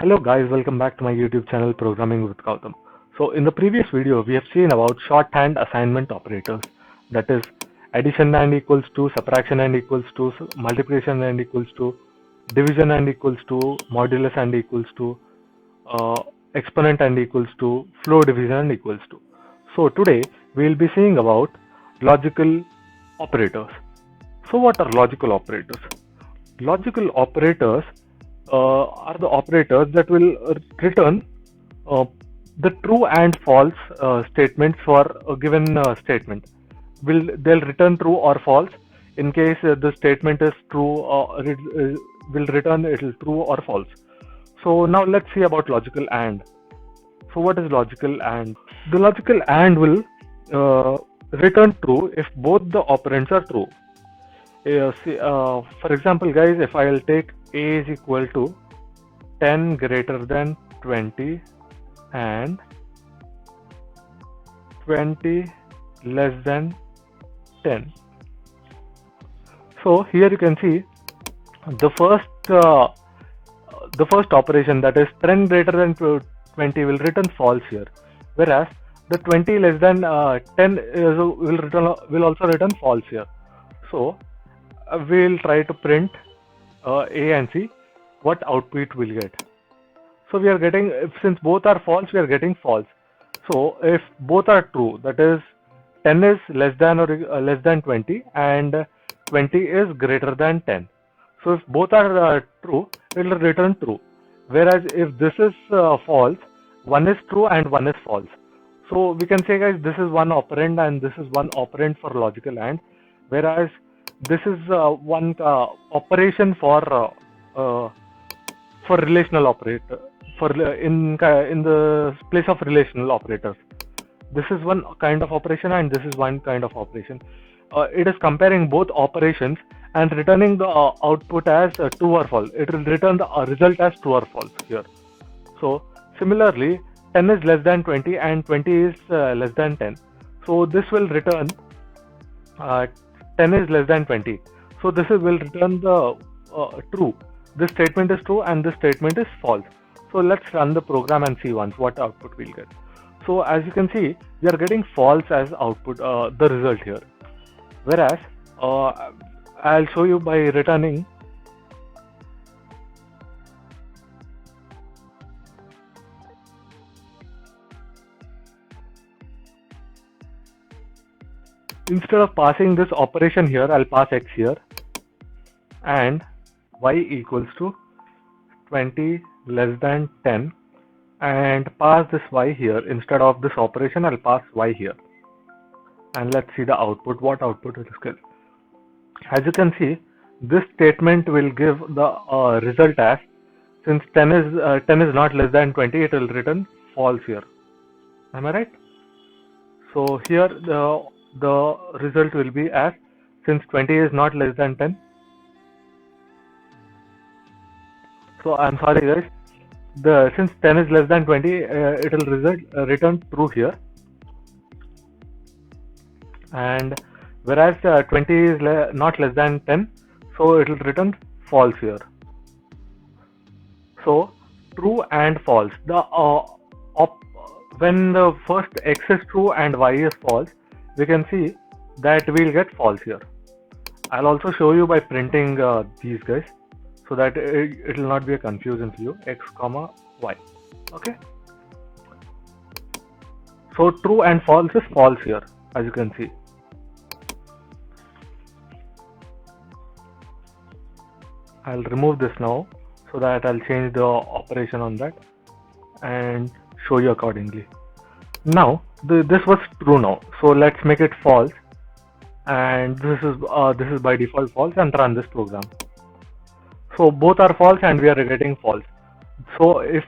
Hello guys, welcome back to my YouTube channel Programming with Gautam. So in the previous video, we have seen about shorthand assignment operators, that is addition and equals to, subtraction and equals to, multiplication and equals to, division and equals to, modulus and equals to, uh, exponent and equals to, flow division and equals to. So today we will be seeing about logical operators. So what are logical operators? Logical operators are the operators that will return uh, the true and false statements for a given statement. They'll return true or false in case the statement is true, will return it is true or false. So now let's see about logical AND. So what is logical AND? The logical AND will return true if both the operands are true. For example, guys, if I'll take a is equal to 10 greater than 20 and 20 less than 10. So here you can see the first operation, that is 10 greater than 20, will return false here, whereas the 20 less than 10 will also return false here. So we'll try to print A and see what output we'll get. So we are getting, since both are false, we are getting false. So if both are true, that is 10 is less than or less than 20 and 20 is greater than 10. So if both are true, it will return true. Whereas if this is false, one is true and one is false. So we can say, guys, this is one operand and this is one operand for logical AND, whereas this is one operation for relational operator, for in the place of relational operators. This is one kind of operation and this is one kind of operation. It is comparing both operations and returning the output as true or false. It will return the result as true or false here. So similarly, 10 is less than 20 and 20 is less than 10. So this will return 10 is less than 20. So this will return the true. This statement is true and this statement is false. So let's run the program and see once what output we'll get. So as you can see, we are getting false as output, the result here. Whereas I'll show you by returning instead of passing this operation here, I'll pass x here and y equals to 20 less than 10 and pass this y here. Instead of this operation, I'll pass y here. And let's see the output, what output it will give. As you can see, this statement will give the result as, since 10 is not less than 20, it will return false here. Am I right? So here the result will be as, since 20 is not less than 10. So I'm sorry guys, since 10 is less than 20, it will return true here. And whereas 20 is not less than 10, so it will return false here. So true and false. When the first x is true and y is false, we can see that we'll get false here. I'll also show you by printing these guys, so that it will not be a confusion to you. X comma y. Okay. So true and false is false here, as you can see. I'll remove this now so that I'll change the operation on that and show you accordingly. Now this was true now, so let's make it false, and this is by default false, and run this program. So both are false and we are getting false. So if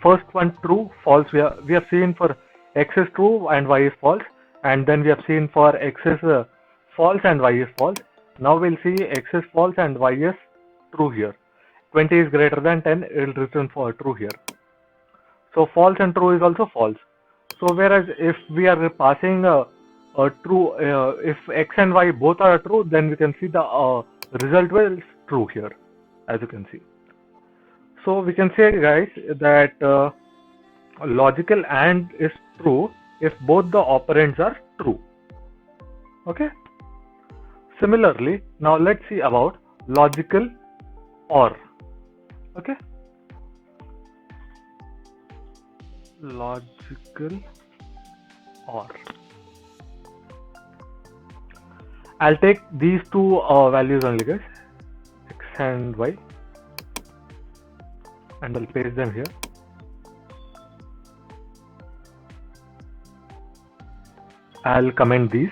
first one true, false, we have seen for x is true and y is false, and then we have seen for x is false and y is false. Now we'll see x is false and y is true here. 20 is greater than 10, it will return for true here. So false and true is also false. So whereas if we are passing a true, if x and y both are true, then we can see the result will true here, as you can see. So we can say, guys, that logical AND is true if both the operands are true. Okay. Similarly, now let's see about logical OR. Okay. Logical OR. I'll take these two values only, guys, x and y, and I'll paste them here. I'll comment these.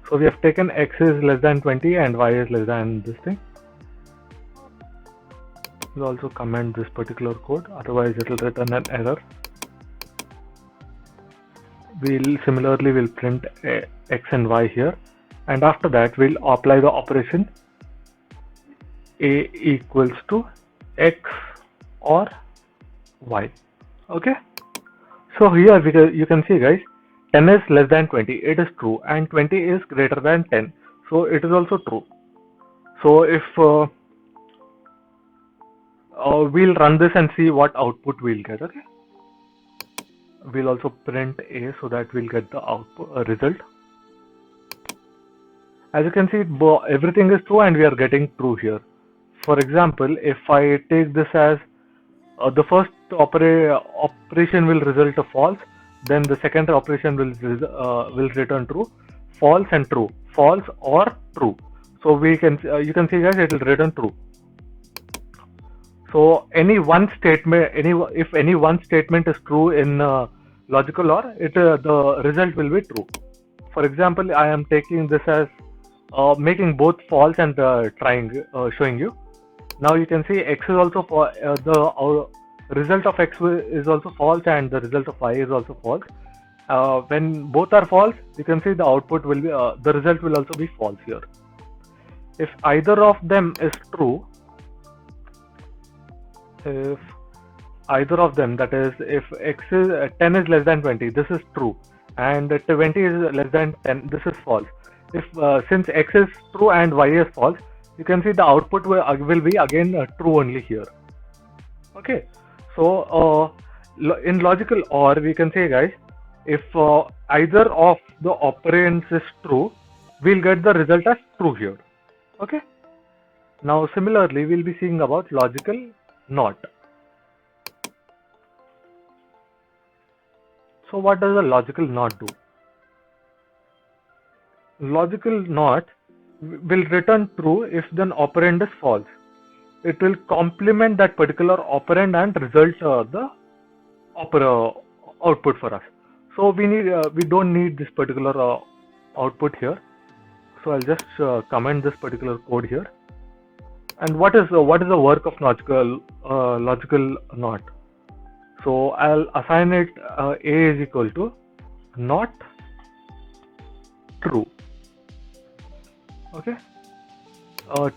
So we have taken x is less than 20 and y is less than this thing. We'll also comment this particular code, otherwise it will return an error. We'll print x and y here, and after that we'll apply the operation a equals to x or y. Okay. So here you can see, guys, 10 is less than 20, it is true, and 20 is greater than 10, so it is also true. So if we'll run this and see what output we'll get. Okay. We'll also print a so that we'll get the output result. As you can see, everything is true and we are getting true here. For example, if I take this as the first operation will result a false, then the second operation will return true, false and true, false or true. So we can you can see, guys, it will return true. So any one statement, if any one statement is true in logical OR, the result will be true. For example, I am taking this as making both false and showing you. Now you can see x is also the result of x is also false and the result of y is also false. When both are false, you can see the output will be the result will also be false here. If either of them is true, if either of them, that is, if x is 10 is less than 20, this is true, and 20 is less than 10, this is false. If since x is true and y is false, you can see the output will be again true only here. Okay. So in logical OR, we can say, guys, if either of the operands is true, we'll get the result as true here. Okay. Now similarly, we'll be seeing about logical NOT. So what does a logical NOT do? Logical NOT will return true if the operand is false. It will complement that particular operand and result the output for us. So we don't need this particular output here. So I'll just comment this particular code here. And what is the work of logical NOT? So I'll assign it a is equal to not true. Okay.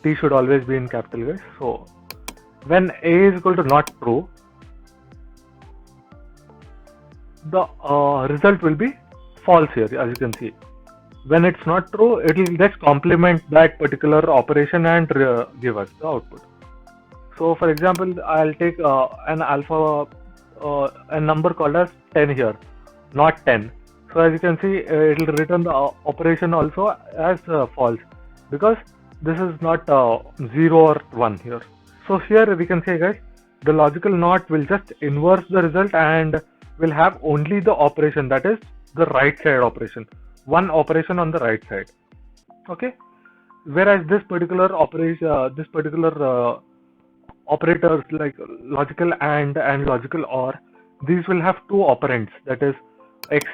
T should always be in capital, guys. So when a is equal to not true, the result will be false here, as you can see. When it's not true, it will just complement that particular operation and give us the output. So for example, I'll take an alpha, a number called as 10 here, not 10. So as you can see, it will return the operation also as false, because this is not 0 or 1 here. So here we can say, guys, the logical NOT will just inverse the result and will have only the operation, that is the right side operation, one operation on the right side. Okay. Whereas this particular operators like logical AND and logical OR, these will have two operands, that is x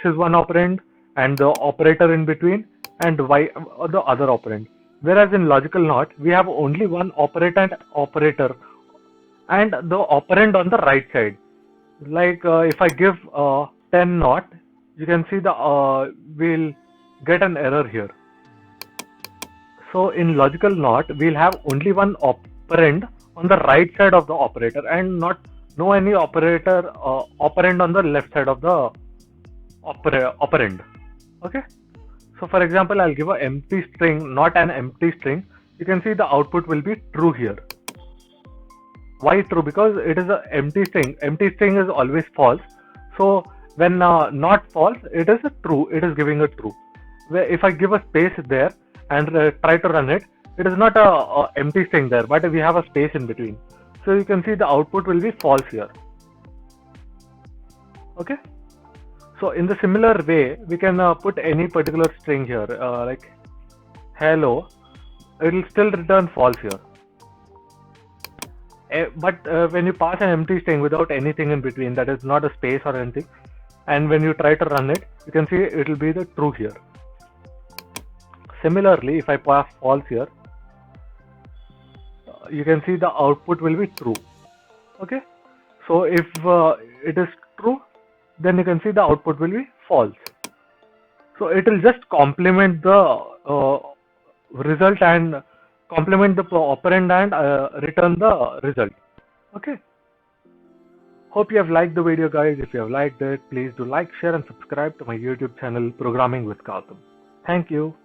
is one operand and the operator in between, and y the other operand. Whereas in logical NOT, we have only one operator and the operand on the right side. Like if I give 10 NOT, you can see we'll get an error here. So in logical NOT, we'll have only one operand on the right side of the operator and no any operand on the left side of the operand. Okay. So for example, I'll give an empty string, not an empty string. you can see the output will be true here. Why true? Because it is an empty string. Empty string is always false. So when not false, it is a true. It is giving a true. Where if I give a space there and try to run it, it is not a empty string there, but we have a space in between. So you can see the output will be false here. Okay. So in the similar way, we can put any particular string here, like hello. It will still return false here. But when you pass an empty string without anything in between, that is not a space or anything, and when you try to run it, you can see it will be the true here. Similarly, if I pass false here, you can see the output will be true. Okay. So if it is true, then you can see the output will be false. So it will just complement the result and complement the operand and return the result. Okay. Hope you have liked the video, guys. If you have liked it, please do like, share and subscribe to my YouTube channel Programming with Gautam. Thank you.